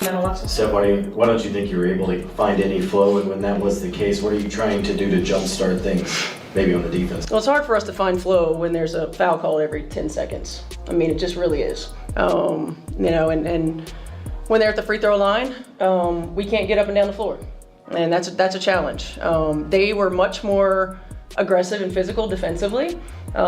Seth, why don't you think you were able to find any flow, and when that was the case, what are you trying to do to jumpstart things, maybe on the defense? Well, it's hard for us to find flow when there's a foul call every 10 seconds. I mean, it just really is. And when they're at the free throw line, we can't get up and down the floor. And that's a challenge. They were much more aggressive and physical defensively. We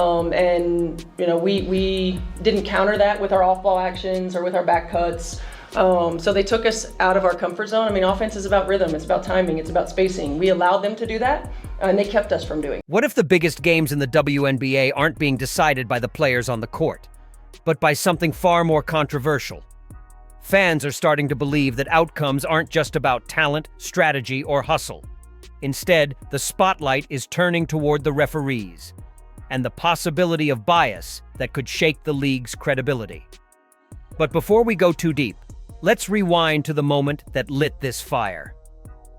didn't counter that with our off-ball actions or with our back cuts. So they took us out of our comfort zone. I mean, offense is about rhythm, it's about timing, it's about spacing. We allowed them to do that, and they kept us from doing it. What if the biggest games in the WNBA aren't being decided by the players on the court, but by something far more controversial? Fans are starting to believe that outcomes aren't just about talent, strategy, or hustle. Instead, the spotlight is turning toward the referees and the possibility of bias that could shake the league's credibility. But before we go too deep, let's rewind to the moment that lit this fire.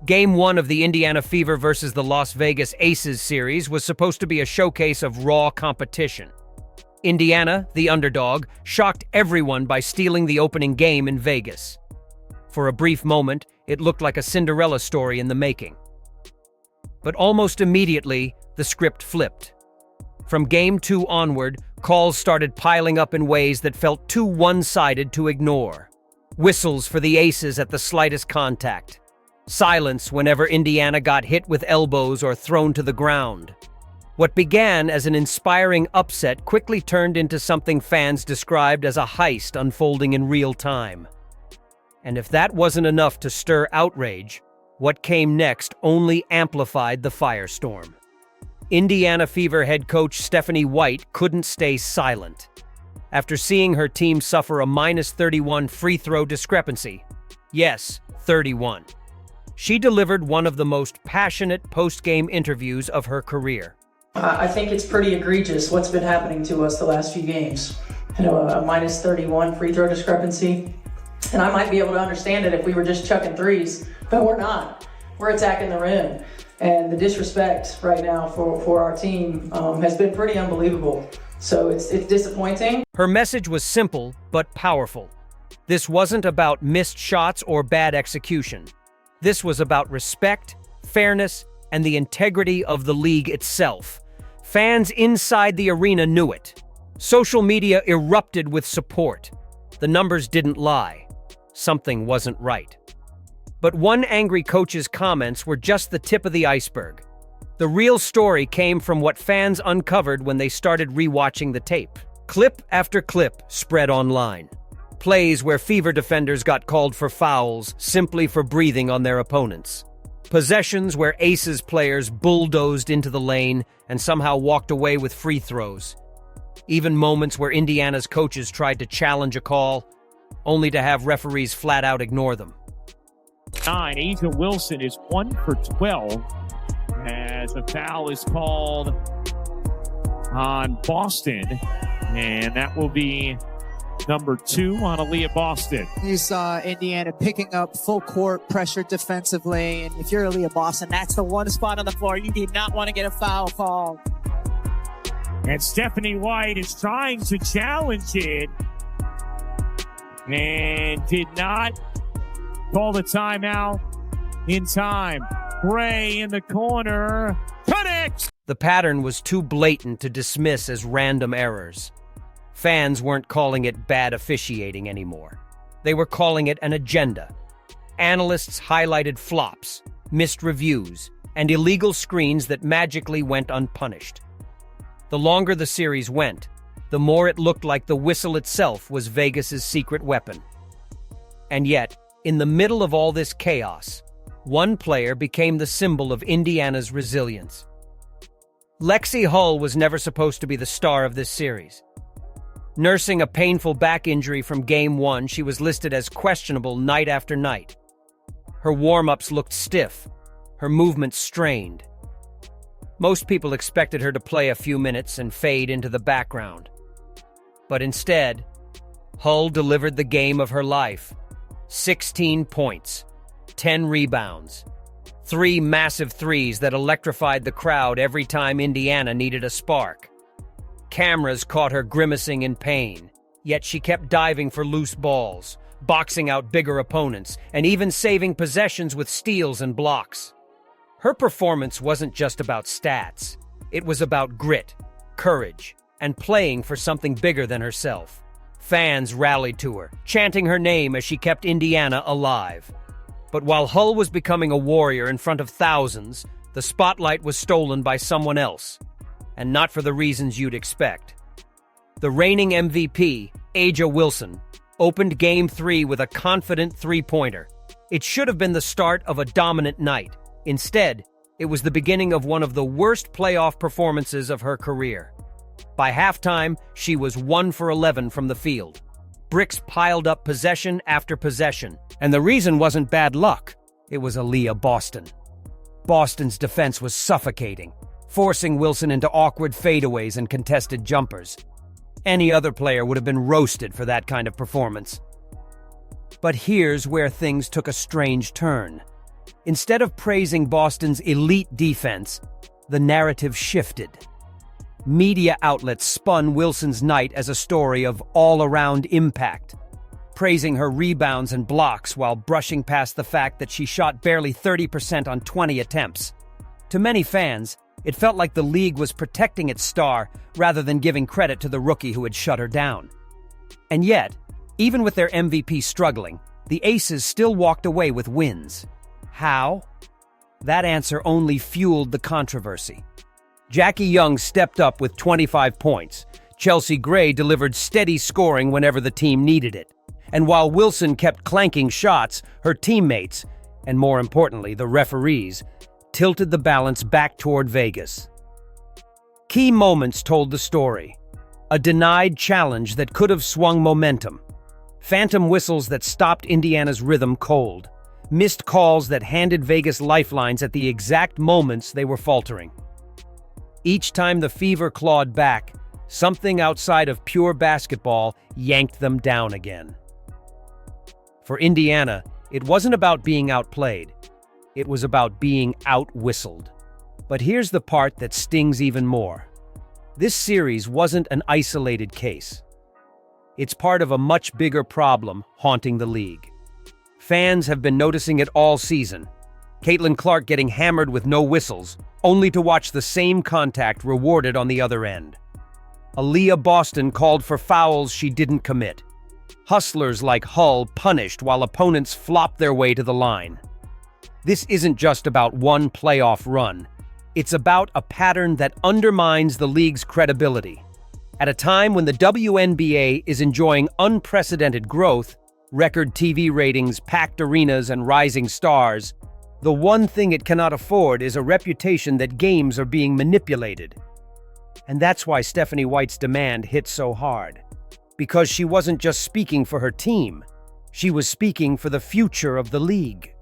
Game 1 of the Indiana Fever versus the Las Vegas Aces series was supposed to be a showcase of raw competition. Indiana, the underdog, shocked everyone by stealing the opening game in Vegas. For a brief moment, it looked like a Cinderella story in the making. But almost immediately, the script flipped. From Game 2 onward, calls started piling up in ways that felt too one-sided to ignore. Whistles for the Aces at the slightest contact. Silence whenever Indiana got hit with elbows or thrown to the ground. What began as an inspiring upset quickly turned into something fans described as a heist unfolding in real time. And if that wasn't enough to stir outrage, what came next only amplified the firestorm. Indiana Fever head coach Stephanie White couldn't stay silent. After seeing her team suffer a -31 free throw discrepancy, yes, 31, she delivered one of the most passionate post-game interviews of her career. I think it's pretty egregious what's been happening to us the last few games. A -31 free throw discrepancy. And I might be able to understand it if we were just chucking threes, but we're not. We're attacking the rim. And the disrespect right now for our team has been pretty unbelievable. So it's disappointing. Her message was simple but powerful. This wasn't about missed shots or bad execution. This was about respect, fairness, and the integrity of the league itself. Fans inside the arena knew it. Social media erupted with support. The numbers didn't lie. Something wasn't right. But one angry coach's comments were just the tip of the iceberg. The real story came from what fans uncovered when they started rewatching the tape. Clip after clip spread online. Plays where Fever defenders got called for fouls simply for breathing on their opponents. Possessions where Aces players bulldozed into the lane and somehow walked away with free throws. Even moments where Indiana's coaches tried to challenge a call, only to have referees flat out ignore them. Asia Wilson is 1 for 12 as a foul is called on Boston, and that will be number 2 on Aaliyah Boston. You saw Indiana picking up full court pressure defensively, and if you're Aaliyah Boston, that's the one spot on the floor you do not want to get a foul call. And Stephanie White is trying to challenge it and did not call the timeout in time. Bray in the corner. Connects! The pattern was too blatant to dismiss as random errors. Fans weren't calling it bad officiating anymore. They were calling it an agenda. Analysts highlighted flops, missed reviews, and illegal screens that magically went unpunished. The longer the series went, the more it looked like the whistle itself was Vegas's secret weapon. And yet, in the middle of all this chaos, one player became the symbol of Indiana's resilience. Lexi Hull was never supposed to be the star of this series. Nursing a painful back injury from Game 1, she was listed as questionable night after night. Her warm-ups looked stiff, her movements strained. Most people expected her to play a few minutes and fade into the background. But instead, Hull delivered the game of her life. 16 points, 10 rebounds, 3 massive threes that electrified the crowd every time Indiana needed a spark. Cameras caught her grimacing in pain, yet she kept diving for loose balls, boxing out bigger opponents, and even saving possessions with steals and blocks. Her performance wasn't just about stats. It was about grit, courage, and playing for something bigger than herself. Fans rallied to her, chanting her name as she kept Indiana alive. But while Hull was becoming a warrior in front of thousands, the spotlight was stolen by someone else, and not for the reasons you'd expect. The reigning MVP, A'ja Wilson, opened Game 3 with a confident three-pointer. It should have been the start of a dominant night. Instead, it was the beginning of one of the worst playoff performances of her career. By halftime, she was 1 for 11 from the field. Bricks piled up possession after possession, and the reason wasn't bad luck. It was Aaliyah Boston. Boston's defense was suffocating, forcing Wilson into awkward fadeaways and contested jumpers. Any other player would have been roasted for that kind of performance. But here's where things took a strange turn. Instead of praising Boston's elite defense, the narrative shifted. Media outlets spun Wilson's night as a story of all-around impact, praising her rebounds and blocks while brushing past the fact that she shot barely 30% on 20 attempts. To many fans, it felt like the league was protecting its star rather than giving credit to the rookie who had shut her down. And yet, even with their MVP struggling, the Aces still walked away with wins. How? That answer only fueled the controversy. Jackie Young stepped up with 25 points. Chelsea Gray delivered steady scoring whenever the team needed it. And while Wilson kept clanking shots, her teammates, and more importantly, the referees, tilted the balance back toward Vegas. Key moments told the story. A denied challenge that could have swung momentum. Phantom whistles that stopped Indiana's rhythm cold. Missed calls that handed Vegas lifelines at the exact moments they were faltering. Each time the Fever clawed back, something outside of pure basketball yanked them down again. For Indiana, it wasn't about being outplayed. It was about being out-whistled. But here's the part that stings even more. This series wasn't an isolated case. It's part of a much bigger problem haunting the league. Fans have been noticing it all season. Caitlin Clark getting hammered with no whistles, only to watch the same contact rewarded on the other end. Aaliyah Boston called for fouls she didn't commit. Hustlers like Hull punished while opponents flopped their way to the line. This isn't just about one playoff run. It's about a pattern that undermines the league's credibility. At a time when the WNBA is enjoying unprecedented growth, record TV ratings, packed arenas, and rising stars, the one thing it cannot afford is a reputation that games are being manipulated. And that's why Stephanie White's demand hit so hard. Because she wasn't just speaking for her team, she was speaking for the future of the league.